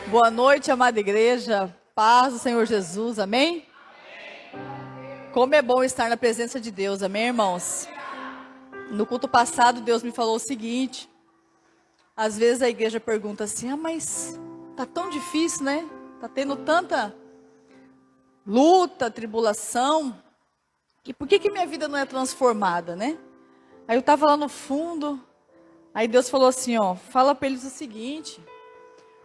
Boa noite, amada igreja. Paz do Senhor Jesus, amém? Como é bom estar na presença de Deus, amém, irmãos? No culto passado, Deus me falou o seguinte. Às vezes a igreja pergunta assim, mas tá tão difícil, né? Tá tendo tanta luta, tribulação. E por que minha vida não é transformada, né? Aí eu estava lá no fundo, aí Deus falou assim, fala para eles o seguinte,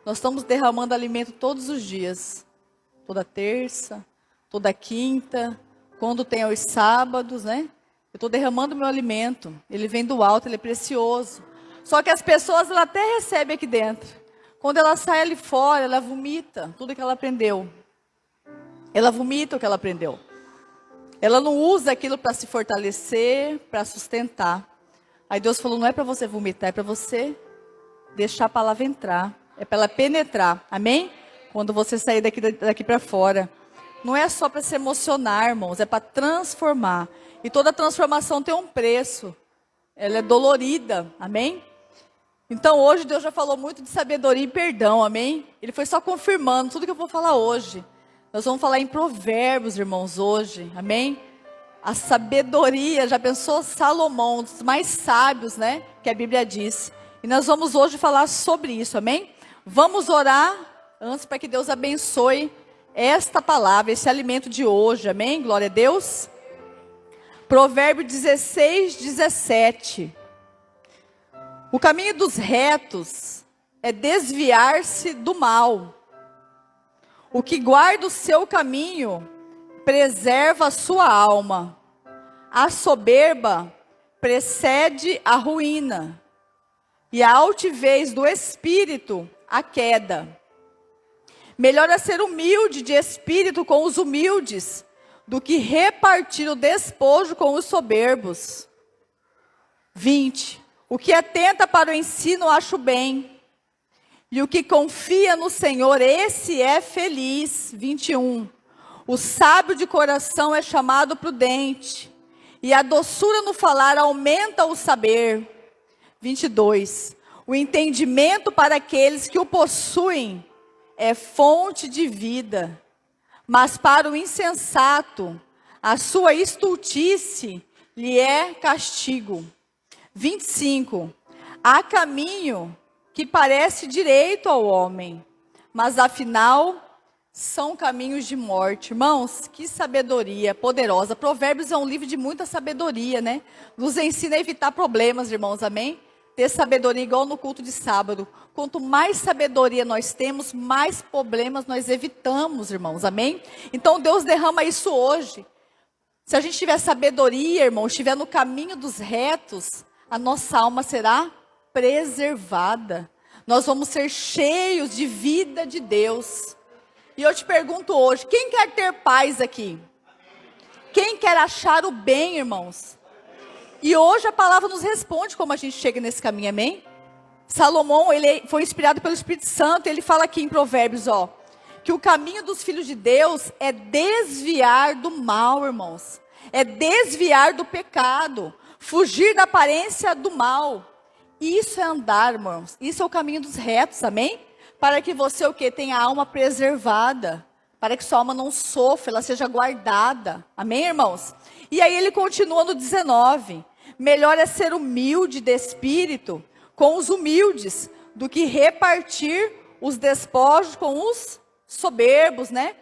nós estamos derramando alimento todos os dias, toda terça, toda quinta, quando tem os sábados, né? Eu estou derramando meu alimento, ele vem do alto, ele é precioso. Só que as pessoas, ela até recebem aqui dentro. Quando ela sai ali fora, ela vomita tudo que ela aprendeu. Ela vomita o que ela aprendeu. Ela não usa aquilo para se fortalecer, para sustentar. Aí Deus falou, não é para você vomitar, é para você deixar a palavra entrar. É para ela penetrar, amém? Quando você sair daqui para fora. Não é só para se emocionar, irmãos, é para transformar. E toda transformação tem um preço. Ela é dolorida, amém? Então hoje Deus já falou muito de sabedoria e perdão, amém? Ele foi só confirmando tudo que eu vou falar hoje. Nós vamos falar em Provérbios, irmãos, hoje, amém? A sabedoria, já pensou Salomão, um dos mais sábios, né? Que a Bíblia diz. E nós vamos hoje falar sobre isso, amém? Vamos orar antes para que Deus abençoe esta palavra, esse alimento de hoje, amém? Glória a Deus. Provérbio 16, 17. O caminho dos retos é desviar-se do mal. O que guarda o seu caminho preserva a sua alma. A soberba precede a ruína. E a altivez do espírito, a queda. Melhor é ser humilde de espírito com os humildes, do que repartir o despojo com os soberbos. 20. O que atenta para o ensino, acho bem. E o que confia no Senhor, esse é feliz. 21. O sábio de coração é chamado prudente. E a doçura no falar aumenta o saber. 22. O entendimento para aqueles que o possuem é fonte de vida. Mas para o insensato, a sua estultice lhe é castigo. 25. Há caminho que parece direito ao homem, mas afinal são caminhos de morte. Irmãos, que sabedoria poderosa. Provérbios é um livro de muita sabedoria, né? Nos ensina a evitar problemas, irmãos, amém? Ter sabedoria igual no culto de sábado. Quanto mais sabedoria nós temos, mais problemas nós evitamos, irmãos, amém? Então Deus derrama isso hoje. Se a gente tiver sabedoria, irmãos, estiver no caminho dos retos, a nossa alma será preservada. Nós vamos ser cheios de vida de Deus. E eu te pergunto hoje, quem quer ter paz aqui? Quem quer achar o bem, irmãos? E hoje a palavra nos responde como a gente chega nesse caminho, amém? Salomão, ele foi inspirado pelo Espírito Santo, ele fala aqui em Provérbios, que o caminho dos filhos de Deus é desviar do mal, irmãos. É desviar do pecado, fugir da aparência do mal. Isso é andar, irmãos. Isso é o caminho dos retos, amém? Para que você, o quê? Tenha a alma preservada. Para que sua alma não sofra, ela seja guardada. Amém, irmãos? E aí ele continua no 19. Melhor é ser humilde de espírito com os humildes, do que repartir os despojos com os soberbos, né?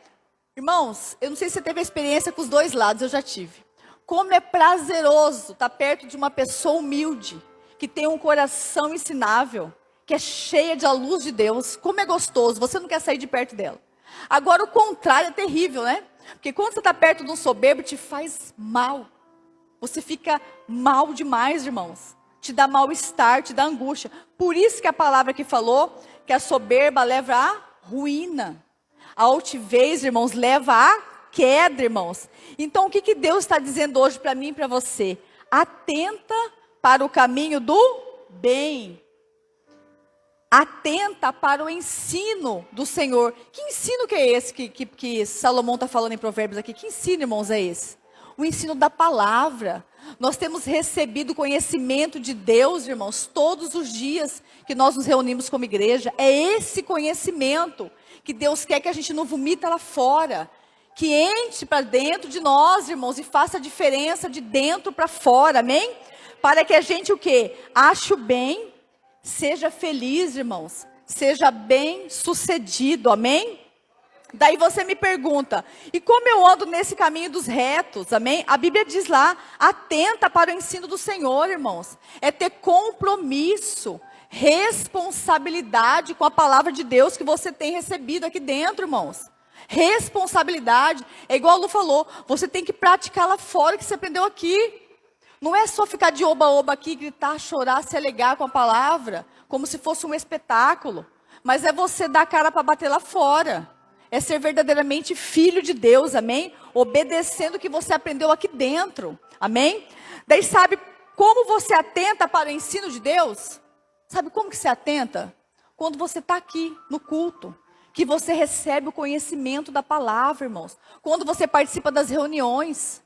Irmãos, eu não sei se você teve a experiência com os dois lados, eu já tive. Como é prazeroso estar perto de uma pessoa humilde, que tem um coração ensinável, que é cheia da luz de Deus. Como é gostoso, você não quer sair de perto dela. Agora o contrário é terrível, né? Porque quando você está perto de um soberbo, te faz mal. Você fica mal demais, irmãos. Te dá mal-estar, te dá angústia. Por isso que a palavra que falou, que a soberba leva à ruína. A altivez, irmãos, leva à queda, irmãos. Então o que Deus está dizendo hoje para mim e para você? Atenta para o caminho do bem. Atenta para o ensino do Senhor. Que ensino que é esse que Salomão está falando em Provérbios aqui? Que ensino, irmãos, é esse? O ensino da palavra. Nós temos recebido conhecimento de Deus, irmãos, todos os dias que nós nos reunimos como igreja. É esse conhecimento que Deus quer que a gente não vomita lá fora. Que entre para dentro de nós, irmãos, e faça a diferença de dentro para fora, amém? Para que a gente o quê? Ache o bem, seja feliz, irmãos, seja bem sucedido, amém? Daí você me pergunta, e como eu ando nesse caminho dos retos, amém? A Bíblia diz lá, atenta para o ensino do Senhor, irmãos. É ter compromisso, responsabilidade com a palavra de Deus que você tem recebido aqui dentro, irmãos. Responsabilidade, é igual a Lu falou, você tem que praticar lá fora o que você aprendeu aqui. Não é só ficar de oba-oba aqui, gritar, chorar, se alegar com a palavra, como se fosse um espetáculo. Mas é você dar a cara para bater lá fora. É ser verdadeiramente filho de Deus, amém? Obedecendo o que você aprendeu aqui dentro, amém? Daí sabe como você atenta para o ensino de Deus? Sabe como que você atenta? Quando você está aqui no culto. Que você recebe o conhecimento da palavra, irmãos. Quando você participa das reuniões.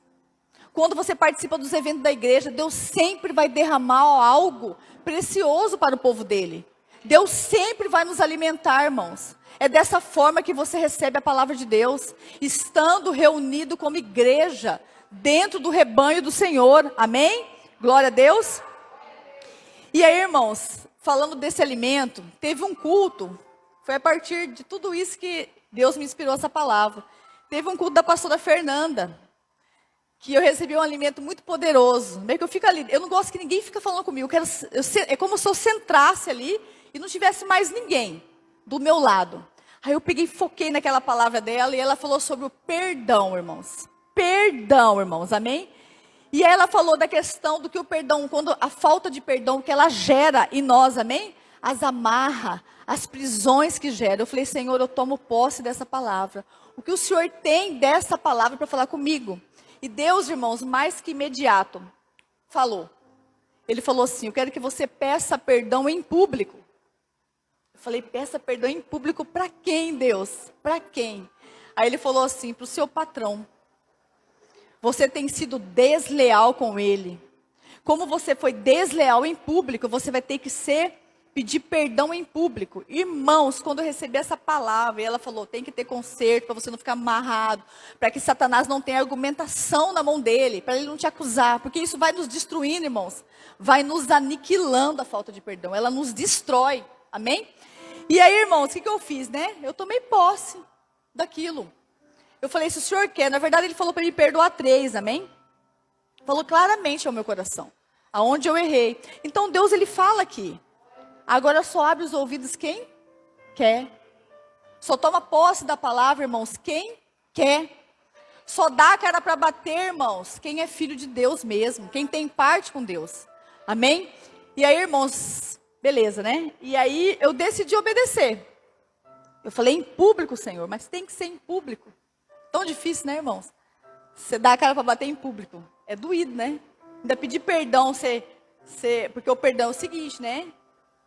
Quando você participa dos eventos da igreja. Deus sempre vai derramar algo precioso para o povo dele. Deus sempre vai nos alimentar, irmãos. É dessa forma que você recebe a palavra de Deus. Estando reunido como igreja. Dentro do rebanho do Senhor. Amém? Glória a Deus. E aí, irmãos, falando desse alimento, teve um culto. Foi a partir de tudo isso que Deus me inspirou essa palavra. Teve um culto da pastora Fernanda, que eu recebi um alimento muito poderoso. Meio que eu fico ali, eu não gosto que ninguém fica falando comigo. É como se eu centrasse ali e não tivesse mais ninguém do meu lado. Aí eu peguei e foquei naquela palavra dela e ela falou sobre o perdão, irmãos. Perdão, irmãos, amém? E aí ela falou da questão do que o perdão, quando a falta de perdão que ela gera em nós, amém? As amarra, as prisões que gera. Eu falei, Senhor, eu tomo posse dessa palavra. O que o Senhor tem dessa palavra para falar comigo? E Deus, irmãos, mais que imediato, falou. Ele falou assim, eu quero que você peça perdão em público. Eu falei, peça perdão em público para quem, Deus? Para quem? Aí ele falou assim, para o seu patrão. Você tem sido desleal com ele. Como você foi desleal em público, você vai ter que pedir perdão em público. Irmãos, quando eu recebi essa palavra, e ela falou, tem que ter conserto para você não ficar amarrado, para que Satanás não tenha argumentação na mão dele, para ele não te acusar, porque isso vai nos destruindo, irmãos. Vai nos aniquilando a falta de perdão, ela nos destrói, amém? E aí, irmãos, o que eu fiz, né? Eu tomei posse daquilo. Eu falei, se o senhor quer, na verdade ele falou para me perdoar 3, amém? Falou claramente ao meu coração, aonde eu errei. Então Deus, ele fala aqui. Agora só abre os ouvidos quem quer. Só toma posse da palavra, irmãos, quem quer. Só dá a cara para bater, irmãos, quem é filho de Deus mesmo. Quem tem parte com Deus. Amém? E aí, irmãos, beleza, né? E aí eu decidi obedecer. Eu falei em público, Senhor, mas tem que ser em público. Tão difícil, né, irmãos? Você dá a cara para bater em público. É doído, né? Ainda pedir perdão, porque o perdão é o seguinte, né?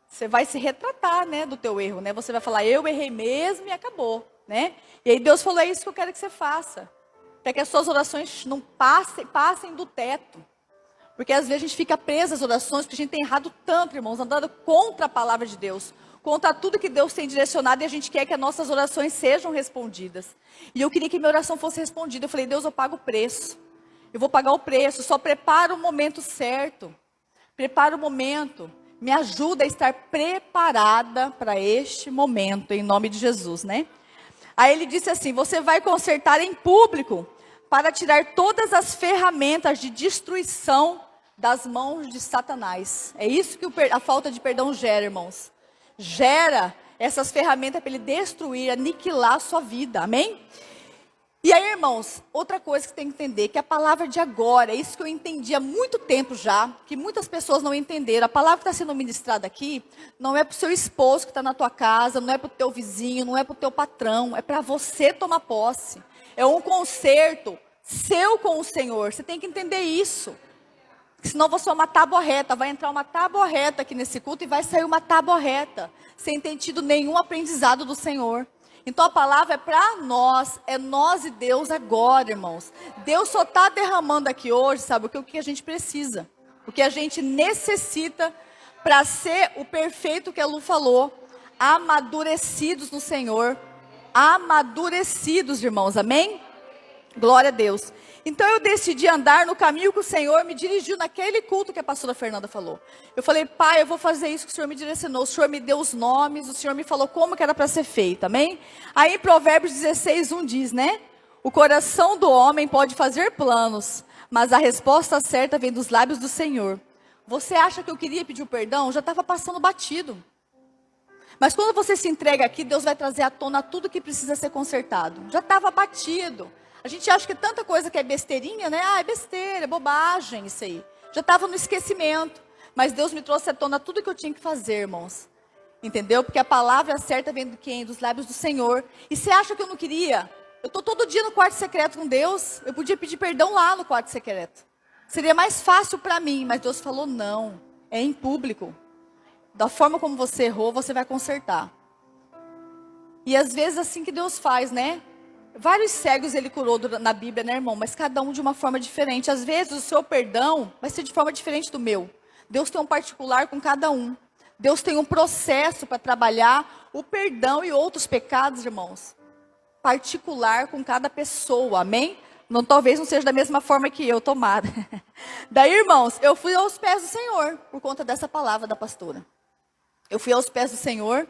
Você vai se retratar, né, do teu erro, né? Você vai falar, eu errei mesmo e acabou, né? E aí Deus falou, é isso que eu quero que você faça. Para que as suas orações não passem do teto. Porque às vezes a gente fica preso às orações, porque a gente tem errado tanto, irmãos, andando contra a palavra de Deus. Contra tudo que Deus tem direcionado e a gente quer que as nossas orações sejam respondidas. E eu queria que minha oração fosse respondida. Eu falei, Deus, eu pago o preço. Eu vou pagar o preço, só prepara o momento certo. Prepara o momento. Me ajuda a estar preparada para este momento, em nome de Jesus, né? Aí ele disse assim, você vai consertar em público para tirar todas as ferramentas de destruição das mãos de Satanás. É isso que a falta de perdão gera, irmãos. Gera essas ferramentas para ele destruir, aniquilar a sua vida, amém? E aí, irmãos, outra coisa que você tem que entender, que a palavra de agora, é isso que eu entendi há muito tempo já, que muitas pessoas não entenderam. A palavra que está sendo ministrada aqui, não é para o seu esposo que está na tua casa, não é para o teu vizinho, não é para o teu patrão, é para você tomar posse. É um conserto seu com o Senhor, você tem que entender isso. Senão você é uma tábua reta, vai entrar uma tábua reta aqui nesse culto e vai sair uma tábua reta, sem ter tido nenhum aprendizado do Senhor. Então a palavra é para nós, é nós e Deus agora, irmãos. Deus só está derramando aqui hoje, sabe, o que a gente precisa. O que a gente necessita para ser o perfeito que a Lu falou. Amadurecidos no Senhor. Amadurecidos, irmãos, amém? Glória a Deus. Então eu decidi andar no caminho que o Senhor me dirigiu naquele culto que a pastora Fernanda falou. Eu falei, pai, eu vou fazer isso que o Senhor me direcionou. O Senhor me deu os nomes, o Senhor me falou como que era para ser feito, amém? Aí em Provérbios 16:1 diz, né? O coração do homem pode fazer planos, mas a resposta certa vem dos lábios do Senhor. Você acha que eu queria pedir o perdão? Já estava passando batido. Mas quando você se entrega aqui, Deus vai trazer à tona tudo que precisa ser consertado. Já estava batido. A gente acha que tanta coisa que é besteirinha, né? Ah, é besteira, é bobagem isso aí. Já estava no esquecimento. Mas Deus me trouxe à tona tudo que eu tinha que fazer, irmãos. Entendeu? Porque a palavra certa vem de quem? Dos lábios do Senhor. E você acha que eu não queria? Eu estou todo dia no quarto secreto com Deus. Eu podia pedir perdão lá no quarto secreto. Seria mais fácil para mim. Mas Deus falou, não. É em público. Da forma como você errou, você vai consertar. E às vezes assim que Deus faz, né? Vários cegos ele curou na Bíblia, né, irmão? Mas cada um de uma forma diferente. Às vezes o seu perdão vai ser de forma diferente do meu. Deus tem um particular com cada um. Deus tem um processo para trabalhar o perdão e outros pecados, irmãos. Particular com cada pessoa, amém? Não, talvez não seja da mesma forma que eu, tomara. Daí, irmãos, eu fui aos pés do Senhor, por conta dessa palavra da pastora. Eu fui aos pés do Senhor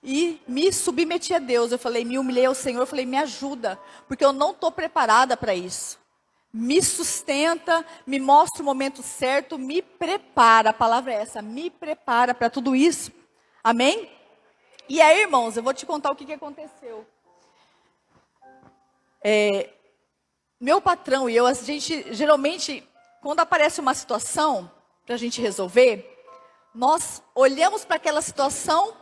e me submeti a Deus. Eu falei, me humilhei ao Senhor, eu falei, me ajuda, porque eu não estou preparada para isso. Me sustenta, me mostra o momento certo, me prepara. A palavra é essa, me prepara para tudo isso. Amém? E aí, irmãos, eu vou te contar o que aconteceu. Meu patrão e eu, a gente, geralmente, quando aparece uma situação para a gente resolver, nós olhamos para aquela situação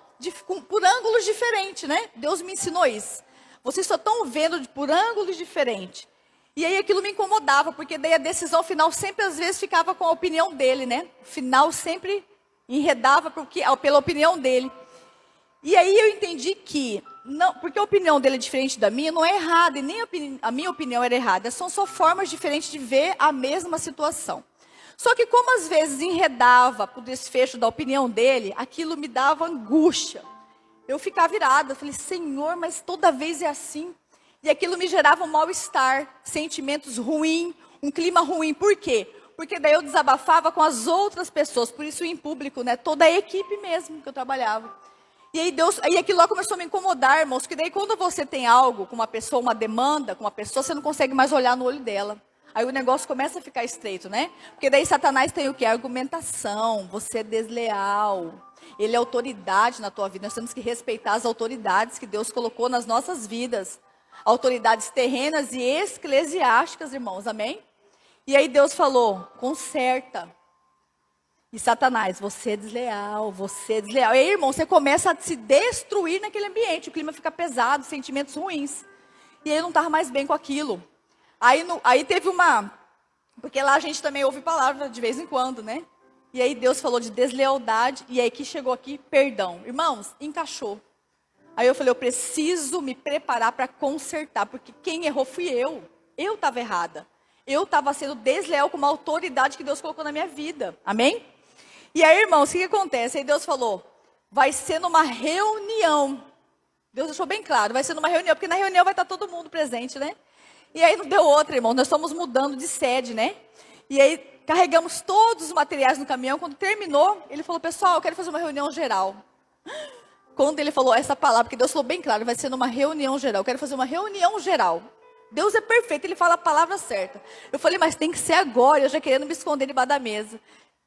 por ângulos diferentes, né? Deus me ensinou isso. Vocês só estão vendo por ângulos diferentes. E aí aquilo me incomodava, porque daí a decisão final sempre, às vezes, ficava com a opinião dele, né? O final sempre enredava pela opinião dele. E aí eu entendi que, não, porque a opinião dele é diferente da minha, não é errada, e nem a minha opinião era errada. São só formas diferentes de ver a mesma situação. Só que como às vezes enredava para o desfecho da opinião dele, aquilo me dava angústia. Eu ficava virada, falei, Senhor, mas toda vez é assim. E aquilo me gerava um mal-estar, sentimentos ruins, um clima ruim. Por quê? Porque daí eu desabafava com as outras pessoas, por isso em público, né? Toda a equipe mesmo que eu trabalhava. E aí aquilo lá começou a me incomodar, irmãos, porque daí quando você tem algo com uma pessoa, uma demanda com uma pessoa, você não consegue mais olhar no olho dela. Aí o negócio começa a ficar estreito, né? Porque daí Satanás tem o quê? Argumentação, você é desleal. Ele é autoridade na tua vida. Nós temos que respeitar as autoridades que Deus colocou nas nossas vidas. Autoridades terrenas e eclesiásticas, irmãos, amém? E aí Deus falou, conserta. E Satanás, você é desleal, você é desleal. E aí, irmão, você começa a se destruir naquele ambiente. O clima fica pesado, sentimentos ruins. E aí eu não estava mais bem com aquilo. Aí teve porque lá a gente também ouve palavra de vez em quando, né? E aí Deus falou de deslealdade, e aí que chegou aqui, perdão. Irmãos, encaixou. Aí eu falei, eu preciso me preparar para consertar, porque quem errou fui eu. Eu estava errada. Eu estava sendo desleal com uma autoridade que Deus colocou na minha vida. Amém? E aí, irmãos, o que acontece? Aí Deus falou, vai ser numa reunião. Deus deixou bem claro, vai ser numa reunião, porque na reunião vai estar todo mundo presente, né? E aí não deu outra, irmão, nós estamos mudando de sede, né? E aí carregamos todos os materiais no caminhão. Quando terminou, ele falou, pessoal, eu quero fazer uma reunião geral. Quando ele falou essa palavra, porque Deus falou bem claro, vai ser numa reunião geral, eu quero fazer uma reunião geral. Deus é perfeito, ele fala a palavra certa. Eu falei, mas tem que ser agora, eu já querendo me esconder debaixo da mesa.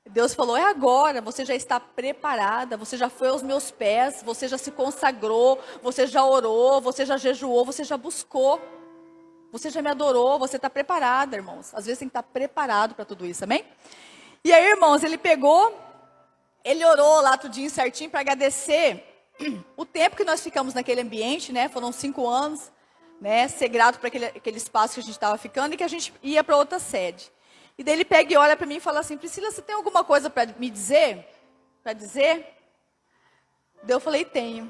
Deus falou, é agora, você já está preparada, você já foi aos meus pés, você já se consagrou, você já orou, você já jejuou, você já buscou. Você já me adorou, você está preparada, irmãos. Às vezes tem que estar preparado para tudo isso, amém? E aí, irmãos, ele orou lá tudinho certinho para agradecer o tempo que nós ficamos naquele ambiente, né? Foram 5 anos, né? Ser grato para aquele espaço que a gente estava ficando e que a gente ia para outra sede. E daí ele pega e olha para mim e fala assim, Priscila, você tem alguma coisa para me dizer? Para dizer? Daí eu falei, tenho.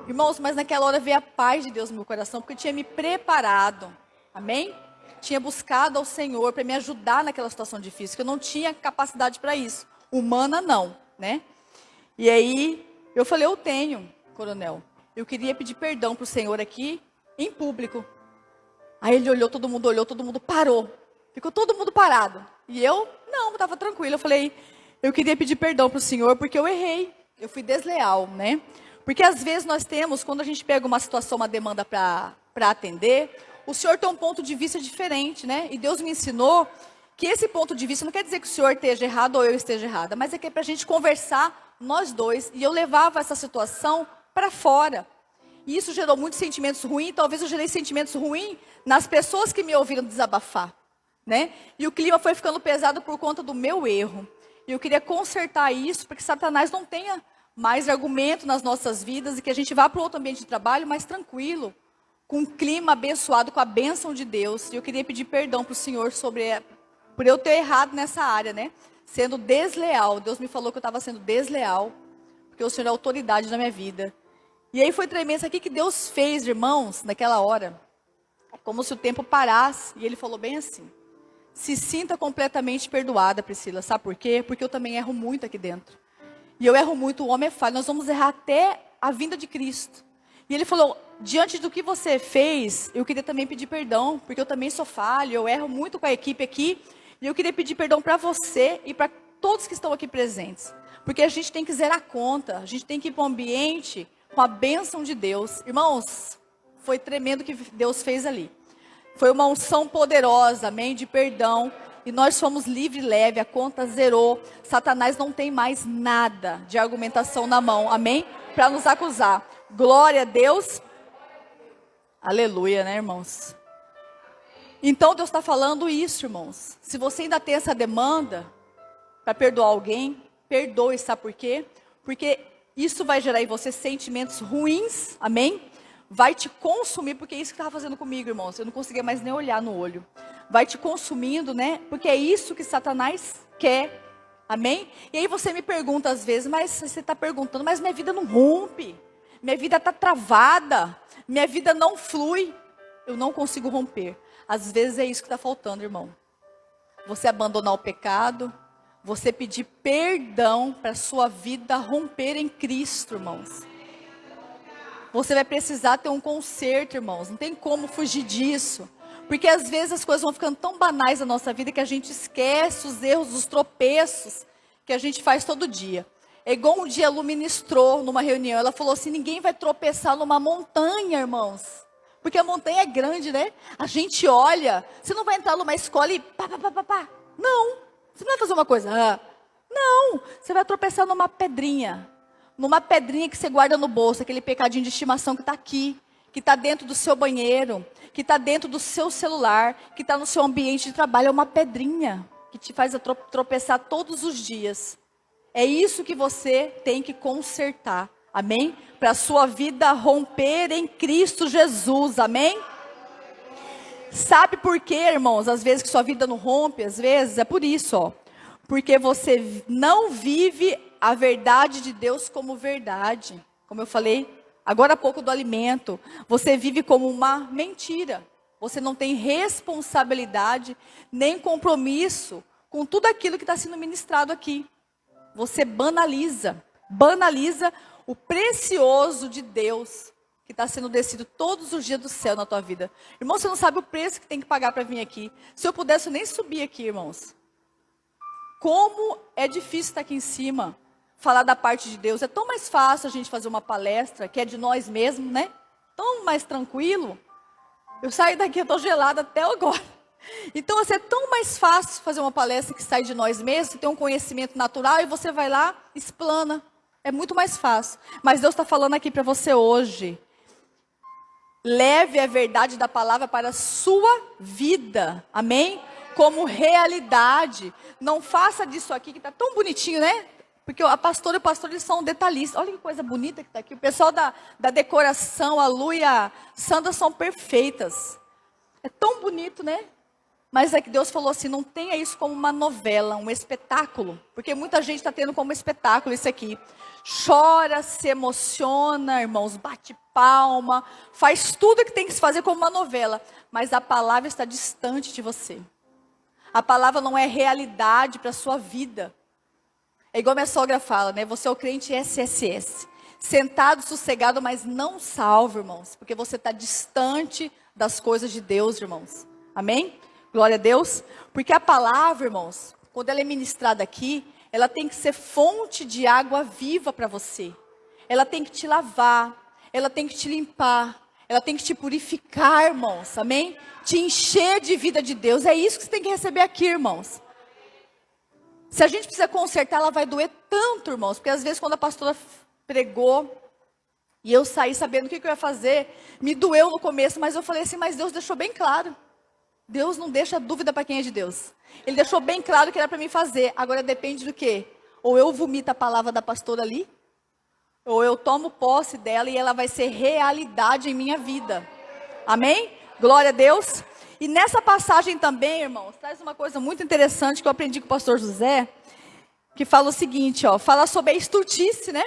Irmãos, mas naquela hora veio a paz de Deus no meu coração, porque eu tinha me preparado, amém? Tinha buscado ao Senhor para me ajudar naquela situação difícil, que eu não tinha capacidade para isso. Humana não, né? E aí, eu falei, eu tenho, coronel. Eu queria pedir perdão para o Senhor aqui, em público. Aí ele olhou, todo mundo parou. Ficou todo mundo parado. E eu, não, estava tranquilo. Eu falei, eu queria pedir perdão para o Senhor, porque eu errei. Eu fui desleal, né? Porque às vezes nós temos, quando a gente pega uma situação, uma demanda para atender, o Senhor tem um ponto de vista diferente, né? E Deus me ensinou que esse ponto de vista não quer dizer que o Senhor esteja errado ou eu esteja errada, mas é que é para a gente conversar, nós dois. E eu levava essa situação para fora. E isso gerou muitos sentimentos ruins, talvez eu gerei sentimentos ruins nas pessoas que me ouviram desabafar, né? E o clima foi ficando pesado por conta do meu erro. E eu queria consertar isso, para que Satanás não tenha mais argumento nas nossas vidas e que a gente vá para outro ambiente de trabalho mais tranquilo, com um clima abençoado, com a bênção de Deus. E eu queria pedir perdão para o Senhor por eu ter errado nessa área, né? Sendo desleal. Deus me falou que eu estava sendo desleal, porque o Senhor é autoridade na minha vida. E aí foi tremendo. Isso aqui que Deus fez, irmãos, naquela hora. É como se o tempo parasse. E Ele falou bem assim: se sinta completamente perdoada, Priscila. Sabe por quê? Porque eu também erro muito aqui dentro. E eu erro muito, o homem é falho. Nós vamos errar até a vinda de Cristo. E Ele falou, diante do que você fez, eu queria também pedir perdão, porque eu também sou falho, eu erro muito com a equipe aqui. E eu queria pedir perdão para você e para todos que estão aqui presentes. Porque a gente tem que zerar a conta, a gente tem que ir para o ambiente com a bênção de Deus. Irmãos, foi tremendo o que Deus fez ali. Foi uma unção poderosa, amém, de perdão. E nós fomos livre e leve, a conta zerou. Satanás não tem mais nada de argumentação na mão, amém? Para nos acusar. Glória a Deus. Aleluia, né, irmãos? Então Deus está falando isso, irmãos. Se você ainda tem essa demanda para perdoar alguém, perdoe, sabe por quê? Porque isso vai gerar em você sentimentos ruins, amém? Vai te consumir, porque é isso que estava fazendo comigo, irmãos. Eu não conseguia mais nem olhar no olho. Vai te consumindo, né? Porque é isso que Satanás quer, amém? E aí você me pergunta às vezes, mas você está perguntando, mas minha vida não rompe. Minha vida está travada. Minha vida não flui. Eu não consigo romper. Às vezes é isso que está faltando, irmão. Você abandonar o pecado, você pedir perdão para a sua vida romper em Cristo, irmãos. Você vai precisar ter um conserto, irmãos. Não tem como fugir disso. Porque às vezes as coisas vão ficando tão banais na nossa vida que a gente esquece os erros, os tropeços que a gente faz todo dia. É igual um dia a Lu ministrou numa reunião. Ela falou assim, ninguém vai tropeçar numa montanha, irmãos. Porque a montanha é grande, né? A gente olha. Você não vai entrar numa escola e pá, pá, pá, pá, pá. Não. Você não vai fazer uma coisa. Não. Você vai tropeçar numa pedrinha. Numa pedrinha que você guarda no bolso. Aquele pecadinho de estimação que está aqui. Que está dentro do seu banheiro. Que está dentro do seu celular. Que está no seu ambiente de trabalho. É uma pedrinha que te faz tropeçar todos os dias. É isso que você tem que consertar. Amém? Para a sua vida romper em Cristo Jesus. Amém? Sabe por quê, irmãos? Às vezes que sua vida não rompe, às vezes é por isso, ó. Porque você não vive a verdade de Deus como verdade. Como eu falei agora há pouco do alimento. Você vive como uma mentira. Você não tem responsabilidade nem compromisso com tudo aquilo que está sendo ministrado aqui. Você banaliza o precioso de Deus que está sendo descido todos os dias do céu na tua vida. Irmão, você não sabe o preço que tem que pagar para vir aqui. Se eu pudesse, eu nem subir aqui, irmãos. Como é difícil estar aqui em cima, falar da parte de Deus. É tão mais fácil a gente fazer uma palestra, que é de nós mesmos, né? Tão mais tranquilo. Eu saí daqui, eu estou gelada até agora. Então, assim, é tão mais fácil fazer uma palestra que sai de nós mesmos, tem um conhecimento natural e você vai lá, explana. É muito mais fácil. Mas Deus está falando aqui para você hoje. Leve a verdade da palavra para a sua vida. Amém? Como realidade. Não faça disso aqui, que está tão bonitinho, né? Porque a pastora e o pastor, eles são detalhistas. Olha que coisa bonita que está aqui. O pessoal da decoração, a Lu e a Sandra são perfeitas. É tão bonito, né? Mas é que Deus falou assim, não tenha isso como uma novela, um espetáculo. Porque muita gente está tendo como espetáculo isso aqui. Chora, se emociona, irmãos, bate palma, faz tudo que tem que se fazer como uma novela. Mas a palavra está distante de você. A palavra não é realidade para a sua vida. É igual minha sogra fala, né? Você é o crente SSS. Sentado, sossegado, mas não salvo, irmãos. Porque você está distante das coisas de Deus, irmãos. Amém? Glória a Deus. Porque a palavra, irmãos, quando ela é ministrada aqui, ela tem que ser fonte de água viva para você. Ela tem que te lavar. Ela tem que te limpar. Ela tem que te purificar, irmãos. Amém? Te encher de vida de Deus. É isso que você tem que receber aqui, irmãos. Se a gente precisa consertar, ela vai doer tanto, irmãos. Porque às vezes quando a pastora pregou, e eu saí sabendo o que eu ia fazer, me doeu no começo, mas eu falei assim, mas Deus deixou bem claro. Deus não deixa dúvida para quem é de Deus. Ele deixou bem claro que era para mim fazer. Agora depende do quê? Ou eu vomito a palavra da pastora ali, ou eu tomo posse dela e ela vai ser realidade em minha vida. Amém? Glória a Deus. E nessa passagem também, irmãos, traz uma coisa muito interessante que eu aprendi com o pastor José, que fala o seguinte, ó, fala sobre a estultice, né?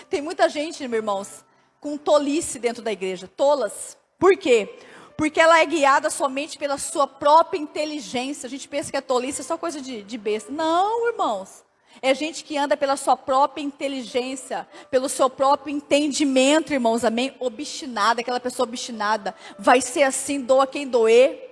Tem muita gente, irmãos, com tolice dentro da igreja, tolas. Por quê? Porque ela é guiada somente pela sua própria inteligência. A gente pensa que a tolice é só coisa de besta. Não, irmãos. É gente que anda pela sua própria inteligência, pelo seu próprio entendimento, irmãos, amém? Obstinada, aquela pessoa obstinada. Vai ser assim, doa quem doer.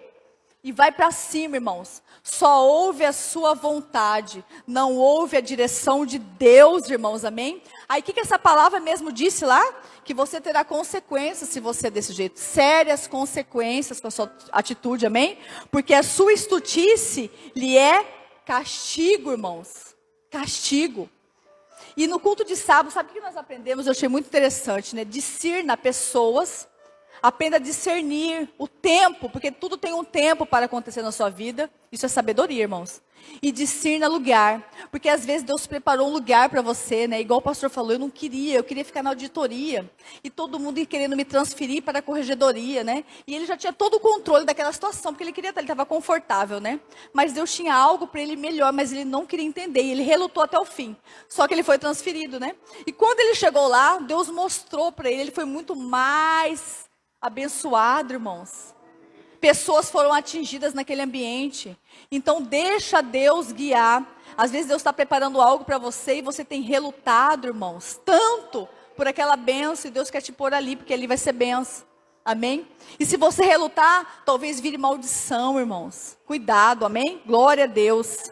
E vai para cima, irmãos. Só ouve a sua vontade. Não ouve a direção de Deus, irmãos, amém? Aí o que essa palavra mesmo disse lá? Que você terá consequências se você é desse jeito. Sérias consequências com a sua atitude, amém? Porque a sua estultice lhe é castigo, irmãos. Castigo. E no culto de sábado, sabe o que nós aprendemos? Eu achei muito interessante, né? Discirna pessoas, aprenda a discernir o tempo, porque tudo tem um tempo para acontecer na sua vida. Isso é sabedoria, irmãos. E discirna lugar, porque às vezes Deus preparou um lugar para você, né? Igual o pastor falou, eu queria ficar na auditoria. E todo mundo ia querendo me transferir para a corregedoria, né? E ele já tinha todo o controle daquela situação, porque ele estava confortável, né? Mas Deus tinha algo para ele melhor, mas ele não queria entender, e ele relutou até o fim. Só que ele foi transferido, né? E quando ele chegou lá, Deus mostrou para ele foi muito mais abençoado, irmãos. Pessoas foram atingidas naquele ambiente. Então deixa Deus guiar. Às vezes Deus está preparando algo para você e você tem relutado, irmãos, tanto por aquela benção, e Deus quer te pôr ali, porque ali vai ser benção. Amém? E se você relutar, talvez vire maldição, irmãos. Cuidado, amém? Glória a Deus.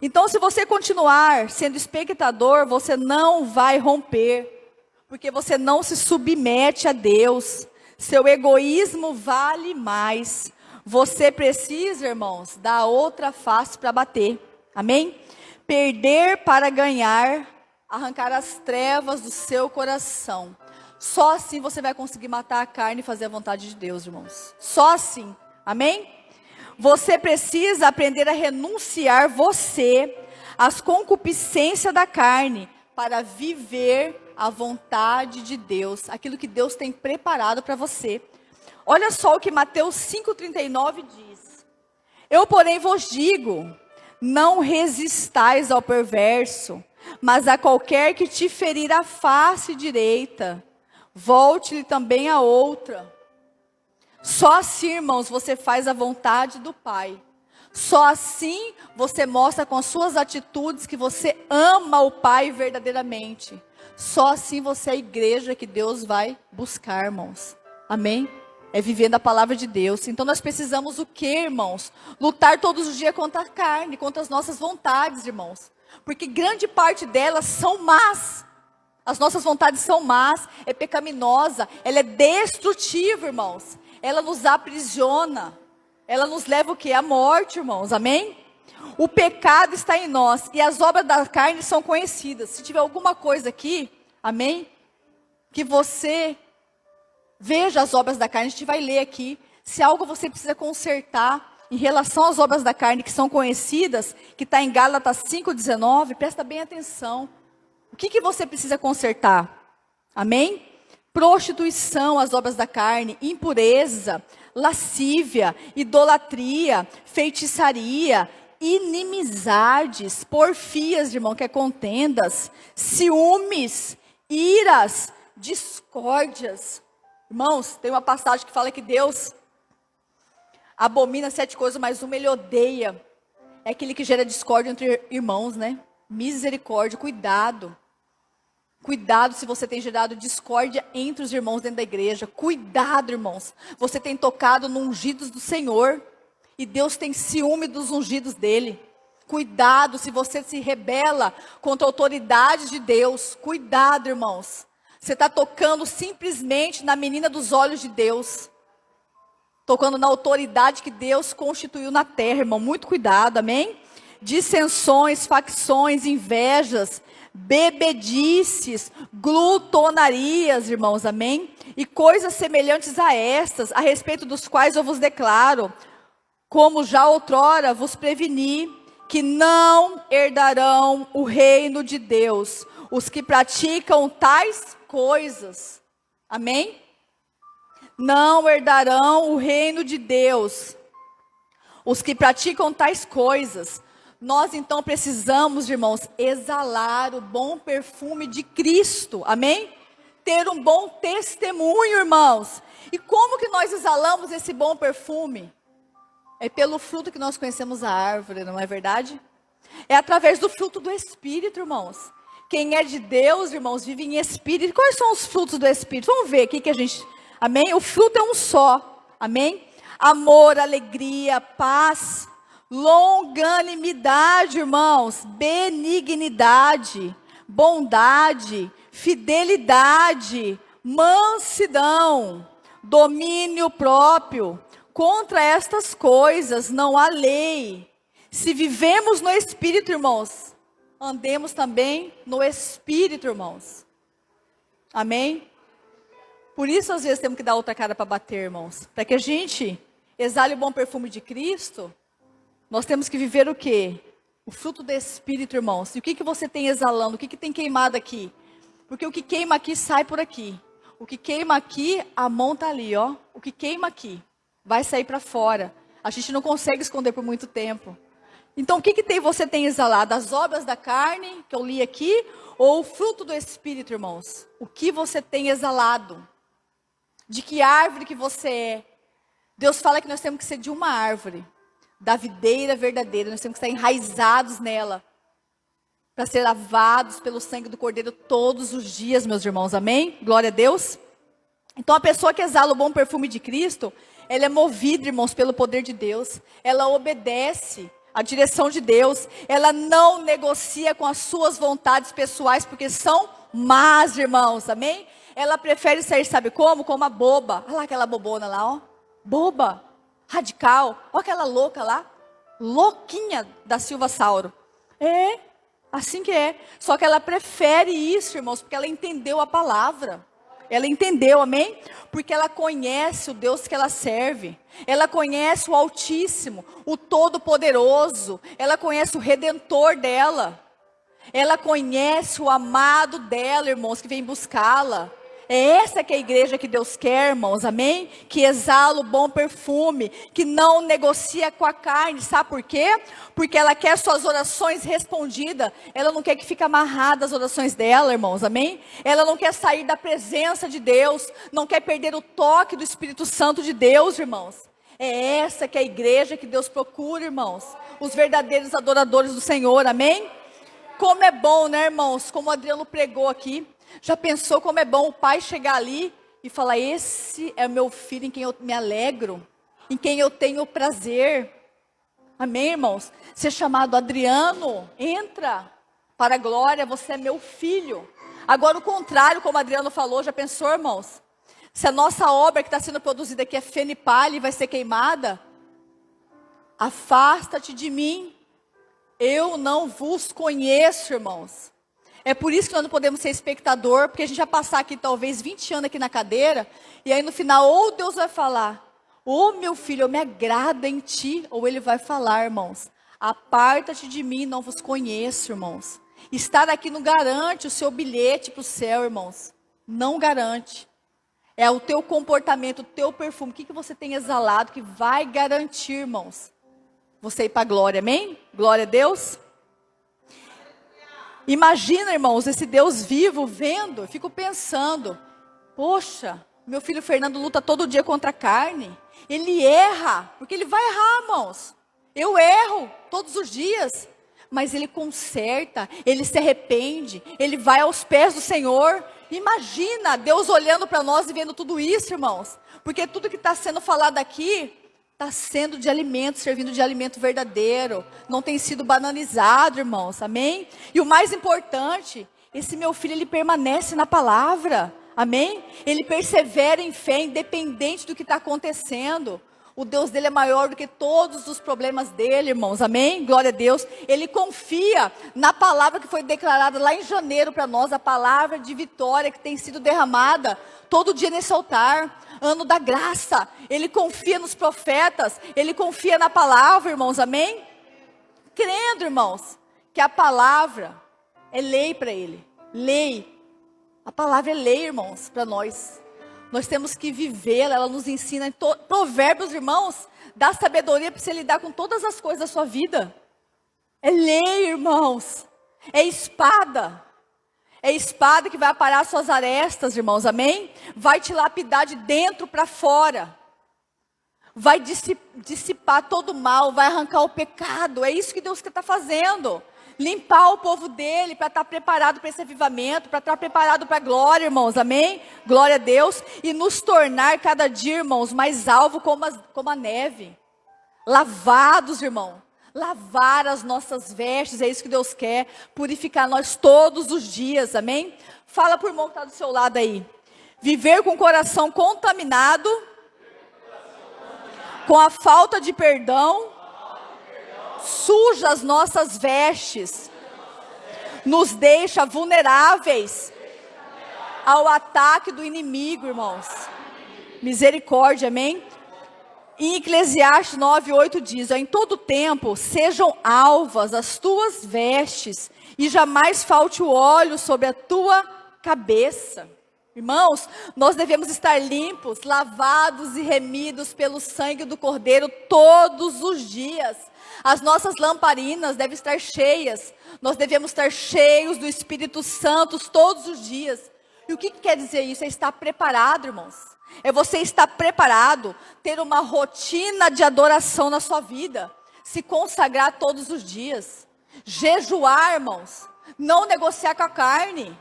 Então, se você continuar sendo espectador, você não vai romper, porque você não se submete a Deus. Seu egoísmo vale mais. Você precisa, irmãos, dar outra face para bater. Amém? Perder para ganhar, arrancar as trevas do seu coração. Só assim você vai conseguir matar a carne e fazer a vontade de Deus, irmãos. Só assim. Amém? Você precisa aprender a renunciar você às concupiscências da carne para viver a vontade de Deus, aquilo que Deus tem preparado para você. Olha só o que Mateus 5,39 diz. Eu, porém, vos digo, não resistais ao perverso, mas a qualquer que te ferir a face direita, volte-lhe também a outra. Só assim, irmãos, você faz a vontade do Pai. Só assim você mostra com as suas atitudes que você ama o Pai verdadeiramente. Só assim você é a igreja que Deus vai buscar, irmãos. Amém? É vivendo a palavra de Deus. Então nós precisamos o quê, irmãos? Lutar todos os dias contra a carne, contra as nossas vontades, irmãos. Porque grande parte delas são más. As nossas vontades são más, é pecaminosa, ela é destrutiva, irmãos. Ela nos aprisiona. Ela nos leva o quê? À morte, irmãos. Amém? O pecado está em nós e as obras da carne são conhecidas. Se tiver alguma coisa aqui, amém? Que você veja as obras da carne, a gente vai ler aqui. Se algo você precisa consertar em relação às obras da carne que são conhecidas, que está em Gálatas 5,19, presta bem atenção. O que você precisa consertar? Amém? prostituição, as obras da carne, impureza, lascívia, idolatria, feitiçaria, inimizades, porfias, irmão, que é contendas, ciúmes, iras, discórdias. Irmãos, tem uma passagem que fala que Deus abomina 7 coisas, mas uma ele odeia. É aquele que gera discórdia entre irmãos, né? Misericórdia, cuidado. Cuidado se você tem gerado discórdia entre os irmãos dentro da igreja. Cuidado, irmãos. Você tem tocado nos ungidos do Senhor. E Deus tem ciúme dos ungidos dele. Cuidado se você se rebela contra a autoridade de Deus. Cuidado, irmãos. Você está tocando simplesmente na menina dos olhos de Deus. Tocando na autoridade que Deus constituiu na terra, irmão. Muito cuidado, amém? Dissensões, facções, invejas, bebedices, glutonarias, irmãos, amém? E coisas semelhantes a estas, a respeito dos quais eu vos declaro, como já outrora vos preveni, que não herdarão o reino de Deus, os que praticam tais coisas, amém? Não herdarão o reino de Deus, os que praticam tais coisas. Nós então precisamos, irmãos, exalar o bom perfume de Cristo, amém? Ter um bom testemunho, irmãos. E como que nós exalamos esse bom perfume? É pelo fruto que nós conhecemos a árvore, não é verdade? É através do fruto do Espírito, irmãos. Quem é de Deus, irmãos, vive em Espírito. Quais são os frutos do Espírito? Vamos ver aqui que a gente... Amém? O fruto é um só, amém? Amor, alegria, paz, longanimidade, irmãos, benignidade, bondade, fidelidade, mansidão, domínio próprio. Contra estas coisas não há lei. Se vivemos no Espírito, irmãos, andemos também no Espírito, irmãos. Amém? Por isso, às vezes, temos que dar outra cara para bater, irmãos. Para que a gente exale o bom perfume de Cristo, nós temos que viver o quê? O fruto do Espírito, irmãos. E o que você tem exalando? O que tem queimado aqui? Porque o que queima aqui sai por aqui. O que queima aqui, a mão está ali, ó. O que queima aqui vai sair para fora. A gente não consegue esconder por muito tempo. Então, o que você tem exalado? As obras da carne, que eu li aqui, ou o fruto do Espírito, irmãos? O que você tem exalado? De que árvore que você é? Deus fala que nós temos que ser de uma árvore, da videira verdadeira. Nós temos que estar enraizados nela, para ser lavados pelo sangue do Cordeiro todos os dias, meus irmãos. Amém? Glória a Deus. Então, a pessoa que exala o bom perfume de Cristo, ela é movida, irmãos, pelo poder de Deus. Ela obedece à direção de Deus. Ela não negocia com as suas vontades pessoais, porque são más, irmãos. Amém? Ela prefere sair, sabe como? Como a boba. Olha lá aquela bobona lá, ó. Boba, radical. Olha aquela louca lá. Louquinha da Silva Sauro. É, assim que é. Só que ela prefere isso, irmãos, porque ela entendeu a palavra. Ela entendeu, amém? Porque ela conhece o Deus que ela serve. Ela conhece o Altíssimo, o Todo-Poderoso. Ela conhece o Redentor dela. Ela conhece o amado dela, irmãos, que vem buscá-la. É essa que é a igreja que Deus quer, irmãos, amém? Que exala o bom perfume, que não negocia com a carne, sabe por quê? Porque ela quer suas orações respondidas, ela não quer que fique amarrada as orações dela, irmãos, amém? Ela não quer sair da presença de Deus, não quer perder o toque do Espírito Santo de Deus, irmãos. É essa que é a igreja que Deus procura, irmãos, os verdadeiros adoradores do Senhor, amém? Como é bom, né, irmãos, como o Adriano pregou aqui. Já pensou como é bom o pai chegar ali e falar: esse é o meu filho em quem eu me alegro, em quem eu tenho prazer. Amém, irmãos? Ser chamado Adriano, entra para a glória, você é meu filho. Agora o contrário, como o Adriano falou, já pensou, irmãos? Se a nossa obra que está sendo produzida aqui é feno e palha e vai ser queimada, afasta-te de mim, eu não vos conheço, irmãos. É por isso que nós não podemos ser espectador, porque a gente vai passar aqui talvez 20 anos aqui na cadeira, e aí no final ou Deus vai falar: ô meu filho, eu me agrado em ti, ou ele vai falar, irmãos: aparta-te de mim, não vos conheço, irmãos. Estar aqui não garante o seu bilhete para o céu, irmãos. Não garante. É o teu comportamento, o teu perfume, o que você tem exalado que vai garantir, irmãos, você ir para a glória, amém? Glória a Deus. Imagina, irmãos, esse Deus vivo vendo, eu fico pensando, poxa, meu filho Fernando luta todo dia contra a carne, ele erra, porque ele vai errar, irmãos. Eu erro todos os dias, mas ele conserta, ele se arrepende, ele vai aos pés do Senhor. Imagina Deus olhando para nós e vendo tudo isso, irmãos, porque tudo que está sendo falado aqui está sendo de alimento, servindo de alimento verdadeiro, não tem sido banalizado, irmãos, amém? E o mais importante, esse meu filho, ele permanece na palavra, amém? Ele persevera em fé, independente do que está acontecendo. O Deus dele é maior do que todos os problemas dele, irmãos, amém? Glória a Deus. Ele confia na palavra que foi declarada lá em janeiro para nós, a palavra de vitória que tem sido derramada todo dia nesse altar, ano da graça. Ele confia nos profetas, ele confia na palavra, irmãos, amém? Crendo, irmãos, que a palavra é lei para ele, lei. A palavra é lei, irmãos, para nós. Nós temos que vivê-la, ela nos ensina. Provérbios, irmãos, dá sabedoria para você lidar com todas as coisas da sua vida. É lei, irmãos. É espada. É espada que vai aparar suas arestas, irmãos, amém? Vai te lapidar de dentro para fora. Vai dissipar todo o mal, vai arrancar o pecado. É isso que Deus está fazendo. Limpar o povo dele para estar preparado para esse avivamento, para estar preparado para a glória, irmãos, amém? Glória a Deus. E nos tornar cada dia, irmãos, mais alvo como a neve. Lavados, irmão. Lavar as nossas vestes, é isso que Deus quer. Purificar nós todos os dias, amém? Fala para o irmão que está do seu lado aí. Viver com o coração contaminado, com a falta de perdão, suja as nossas vestes, nos deixa vulneráveis ao ataque do inimigo, irmãos. Misericórdia, amém? Em Eclesiastes 9:8 diz, em todo tempo sejam alvas as tuas vestes e jamais falte o óleo sobre a tua cabeça. Irmãos, nós devemos estar limpos, lavados e remidos pelo sangue do Cordeiro todos os dias. As nossas lamparinas devem estar cheias. Nós devemos estar cheios do Espírito Santo todos os dias. E o que quer dizer isso? É estar preparado, irmãos. É você estar preparado, ter uma rotina de adoração na sua vida. Se consagrar todos os dias. Jejuar, irmãos. Não negociar com a carne.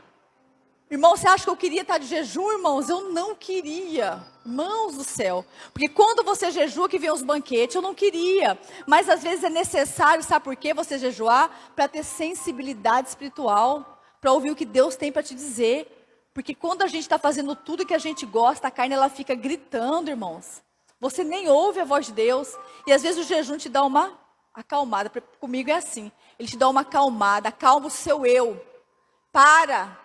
Irmão, você acha que eu queria estar de jejum, irmãos? Eu não queria. Irmãos do céu. Porque quando você jejua que vem os banquetes, eu não queria. Mas às vezes é necessário, sabe por quê? Você jejuar para ter sensibilidade espiritual. Para ouvir o que Deus tem para te dizer. Porque quando a gente está fazendo tudo que a gente gosta, a carne ela fica gritando, irmãos. Você nem ouve a voz de Deus. E às vezes o jejum te dá uma acalmada. Comigo é assim. Ele te dá uma acalmada. Acalma o seu eu. Para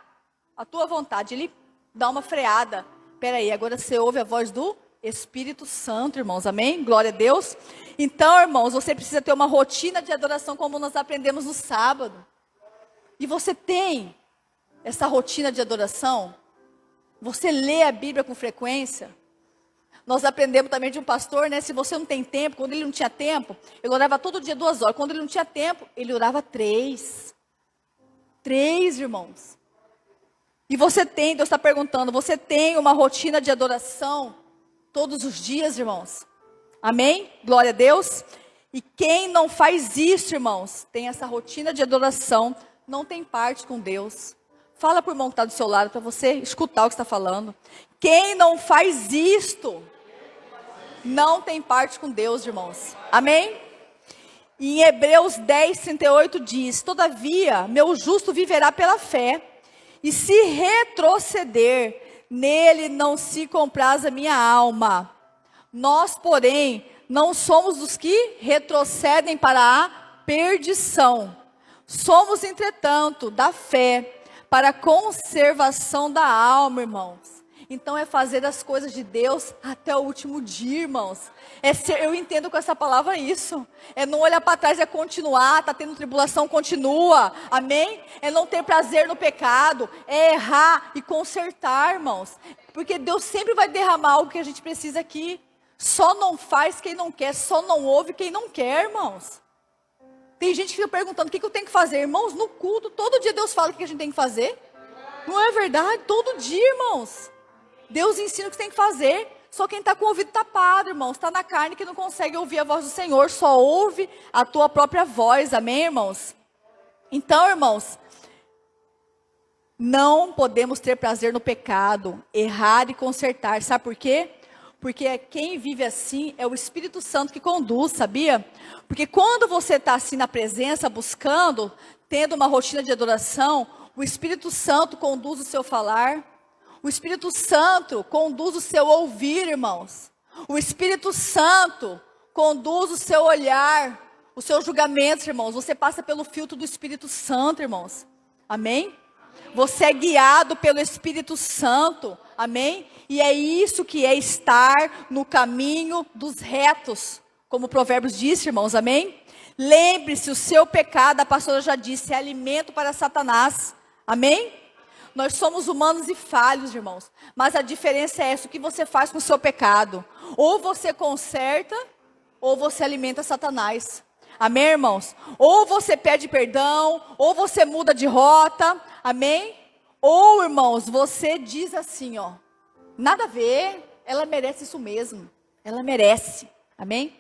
a tua vontade. Ele dá uma freada. Peraí, agora você ouve a voz do Espírito Santo, irmãos. Amém? Glória a Deus. Então, irmãos, você precisa ter uma rotina de adoração como nós aprendemos no sábado. E você tem essa rotina de adoração? Você lê a Bíblia com frequência? Nós aprendemos também de um pastor, né? Se você não tem tempo, quando ele não tinha tempo, ele orava todo dia 2 horas. Quando ele não tinha tempo, ele orava 3. 3, irmãos. E você tem, Deus está perguntando, você tem uma rotina de adoração todos os dias, irmãos? Amém? Glória a Deus. E quem não faz isso, irmãos, tem essa rotina de adoração, não tem parte com Deus. Fala para o irmão que está do seu lado, para você escutar o que está falando. Quem não faz isto, não tem parte com Deus, irmãos. Amém? E em Hebreus 10:38 diz, todavia, meu justo viverá pela fé, e se retroceder, nele não se compraz a minha alma. Nós, porém, não somos dos que retrocedem para a perdição. Somos, entretanto, da fé, para a conservação da alma, irmãos. Então é fazer as coisas de Deus até o último dia, irmãos. Eu entendo com essa palavra isso. É não olhar para trás, é continuar, tá tendo tribulação, continua. Amém? É não ter prazer no pecado, é errar e consertar, irmãos. Porque Deus sempre vai derramar algo que a gente precisa aqui. Só não faz quem não quer, só não ouve quem não quer, irmãos. Tem gente que fica perguntando, o que eu tenho que fazer? Irmãos, no culto, todo dia Deus fala o que a gente tem que fazer. Não é verdade? Todo dia, irmãos. Deus ensina o que tem que fazer. Só quem está com o ouvido tapado, irmãos, está na carne que não consegue ouvir a voz do Senhor. Só ouve a tua própria voz, amém, irmãos? Então, irmãos, não podemos ter prazer no pecado, errar e consertar. Sabe por quê? Porque quem vive assim é o Espírito Santo que conduz, sabia? Porque quando você está assim na presença, buscando, tendo uma rotina de adoração, o Espírito Santo conduz o seu falar. O Espírito Santo conduz o seu ouvir, irmãos. O Espírito Santo conduz o seu olhar, os seus julgamentos, irmãos. Você passa pelo filtro do Espírito Santo, irmãos. Amém? Você é guiado pelo Espírito Santo. Amém? E é isso que é estar no caminho dos retos. Como o Provérbios disse, irmãos. Amém? Lembre-se, o seu pecado, a pastora já disse, é alimento para Satanás. Amém? Nós somos humanos e falhos, irmãos. Mas a diferença é essa, o que você faz com o seu pecado. Ou você conserta, ou você alimenta Satanás. Amém, irmãos? Ou você pede perdão, ou você muda de rota. Amém? Ou, irmãos, você diz assim, ó. Nada a ver, ela merece isso mesmo. Ela merece. Amém?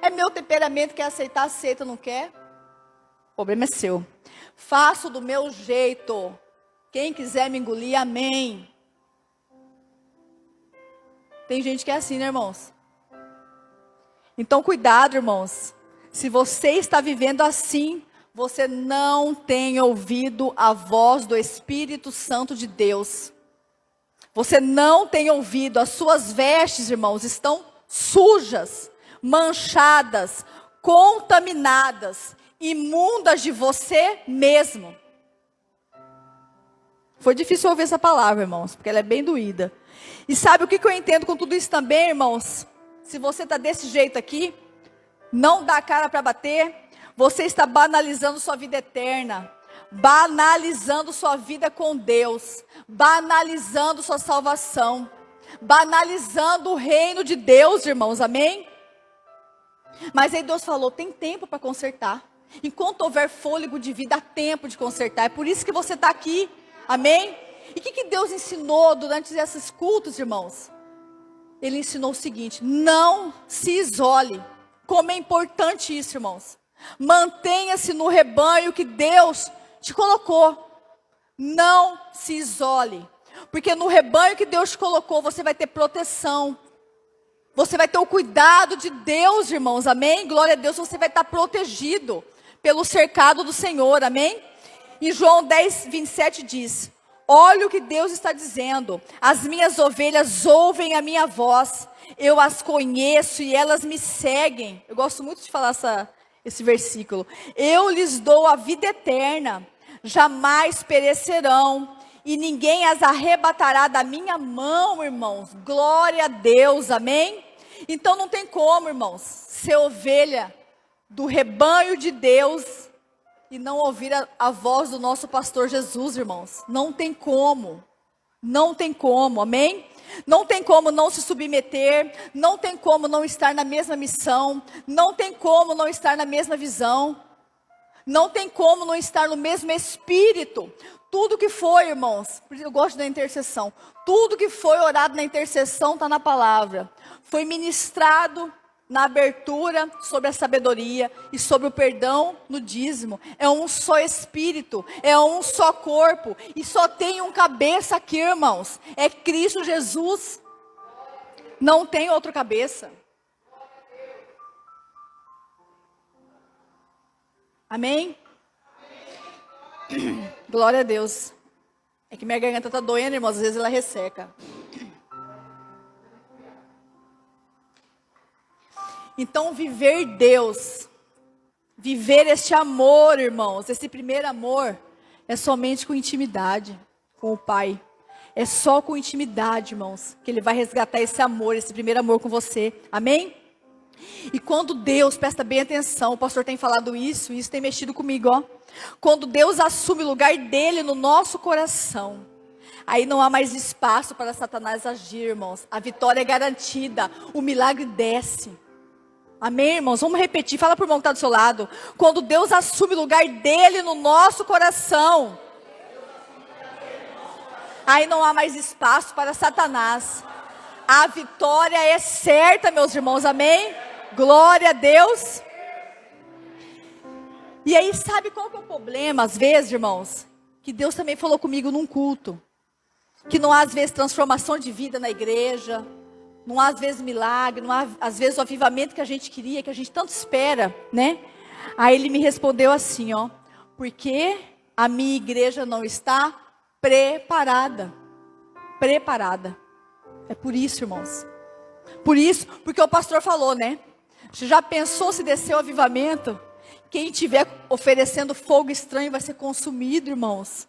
É meu temperamento, quer aceitar, aceita, não quer? O problema é seu. Faço do meu jeito. Quem quiser me engolir, amém. Tem gente que é assim, né, irmãos? Então, cuidado, irmãos. Se você está vivendo assim, você não tem ouvido a voz do Espírito Santo de Deus. Você não tem ouvido, as suas vestes, irmãos, estão sujas, manchadas, contaminadas, imundas de você mesmo. Foi difícil ouvir essa palavra, irmãos, porque ela é bem doída. E sabe o que eu entendo com tudo isso também, irmãos? Se você está desse jeito aqui, não dá a cara para bater, você está banalizando sua vida eterna, banalizando sua vida com Deus, banalizando sua salvação, banalizando o reino de Deus, irmãos, amém? Mas aí Deus falou, tem tempo para consertar. Enquanto houver fôlego de vida, há tempo de consertar. É por isso que você está aqui. Amém? E o que Deus ensinou durante esses cultos, irmãos? Ele ensinou o seguinte, não se isole. Como é importante isso, irmãos. Mantenha-se no rebanho que Deus te colocou. Não se isole. Porque no rebanho que Deus te colocou, você vai ter proteção. Você vai ter o cuidado de Deus, irmãos. Amém? Glória a Deus, você vai estar protegido pelo cercado do Senhor. Amém? E João 10, 27 diz, olha o que Deus está dizendo, as minhas ovelhas ouvem a minha voz, eu as conheço e elas me seguem. Eu gosto muito de falar esse versículo. Eu lhes dou a vida eterna, jamais perecerão, e ninguém as arrebatará da minha mão, irmãos. Glória a Deus, amém? Então não tem como, irmãos, ser ovelha do rebanho de Deus e não ouvir a voz do nosso pastor Jesus, irmãos. Não tem como. Não tem como, amém? Não tem como não se submeter. Não tem como não estar na mesma missão. Não tem como não estar na mesma visão. Não tem como não estar no mesmo espírito. Tudo que foi, irmãos, eu gosto da intercessão. Tudo que foi orado na intercessão está na palavra. Foi ministrado na abertura sobre a sabedoria e sobre o perdão no dízimo. É um só espírito, é um só corpo. E só tem um cabeça aqui, irmãos. É Cristo Jesus. Não tem outra cabeça. Amém? Glória a Deus. É que minha garganta está doendo, irmãos. Às vezes ela resseca. Então, viver Deus, viver este amor, irmãos, esse primeiro amor, é somente com intimidade com o Pai. É só com intimidade, irmãos, que Ele vai resgatar esse amor, esse primeiro amor com você. Amém? E quando Deus, presta bem atenção, o pastor tem falado isso, e isso tem mexido comigo, ó. Quando Deus assume o lugar dele no nosso coração, aí não há mais espaço para Satanás agir, irmãos. A vitória é garantida, o milagre desce. Amém, irmãos? Vamos repetir, fala para o irmão que está do seu lado. Quando Deus assume o lugar dele no nosso coração, aí não há mais espaço para Satanás. A vitória é certa, meus irmãos, amém? Glória a Deus. E aí, sabe qual que é o problema, às vezes, irmãos? Que Deus também falou comigo num culto. Que não há, às vezes, transformação de vida na igreja. Não há, às vezes, milagre. Não há, às vezes, o avivamento que a gente queria, que a gente tanto espera, né? Aí ele me respondeu assim, ó. Porque a minha igreja não está preparada. Preparada. É por isso, irmãos. Por isso, porque o pastor falou, né? Você já pensou se descer o avivamento? Quem estiver oferecendo fogo estranho vai ser consumido, irmãos.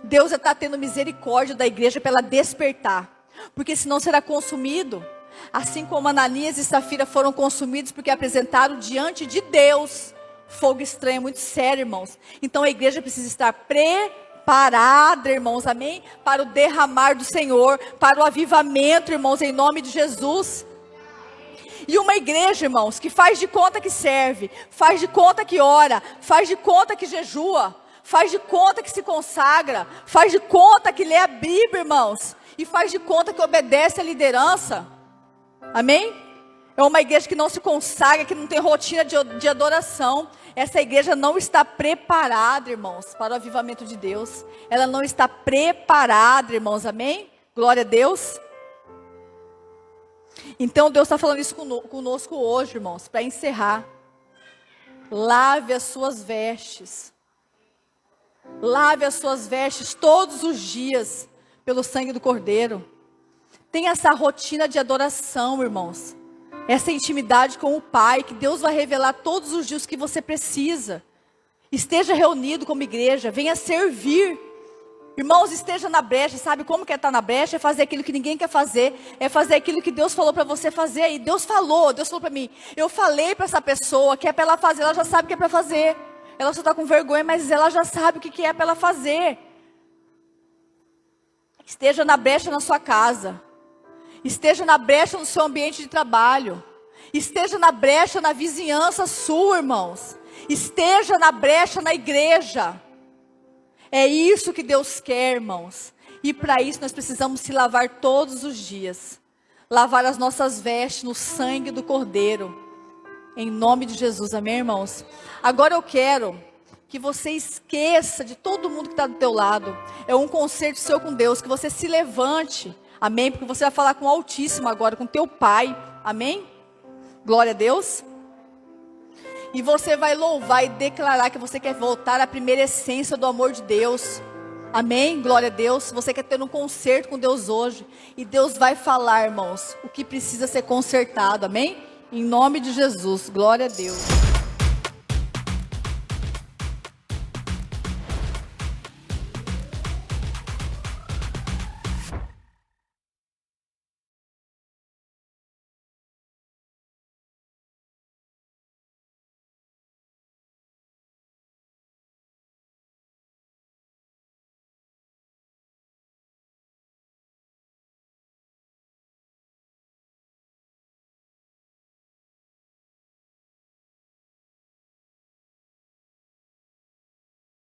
Deus está tendo misericórdia da igreja para ela despertar. Porque senão será consumido. Assim como Ananias e Safira foram consumidos porque apresentaram diante de Deus fogo estranho, muito sério, irmãos. Então a igreja precisa estar preparada, irmãos, amém? Para o derramar do Senhor, para o avivamento, irmãos, em nome de Jesus. E uma igreja, irmãos, que faz de conta que serve, faz de conta que ora, faz de conta que jejua, faz de conta que se consagra, faz de conta que lê a Bíblia, irmãos, e faz de conta que obedece à liderança. Amém? É uma igreja que não se consagra, que não tem rotina de adoração. Essa igreja não está preparada, irmãos, para o avivamento de Deus. Ela não está preparada, irmãos, amém? Glória a Deus. Então Deus está falando isso conosco hoje, irmãos, para encerrar. Lave as suas vestes. Lave as suas vestes todos os dias, pelo sangue do Cordeiro. Tenha essa rotina de adoração, irmãos. Essa intimidade com o Pai, que Deus vai revelar todos os dias que você precisa. Esteja reunido como igreja, venha servir. Irmãos, esteja na brecha. Sabe como que é estar na brecha? É fazer aquilo que ninguém quer fazer. É fazer aquilo que Deus falou para você fazer. E Deus falou para mim. Eu falei para essa pessoa que é para ela fazer, ela já sabe o que é para fazer. Ela só está com vergonha, mas ela já sabe o que é para ela fazer. Esteja na brecha na sua casa. Esteja na brecha no seu ambiente de trabalho. Esteja na brecha na vizinhança sua, irmãos. Esteja na brecha na igreja. É isso que Deus quer, irmãos. E para isso nós precisamos se lavar todos os dias. Lavar as nossas vestes no sangue do Cordeiro. Em nome de Jesus, amém, irmãos? Agora eu quero que você esqueça de todo mundo que está do teu lado. É um concerto seu com Deus, que você se levante. Amém? Porque você vai falar com o Altíssimo agora, com teu Pai. Amém? Glória a Deus. E você vai louvar e declarar que você quer voltar à primeira essência do amor de Deus. Amém? Glória a Deus. Você quer ter um concerto com Deus hoje. E Deus vai falar, irmãos, o que precisa ser consertado. Amém? Em nome de Jesus. Glória a Deus.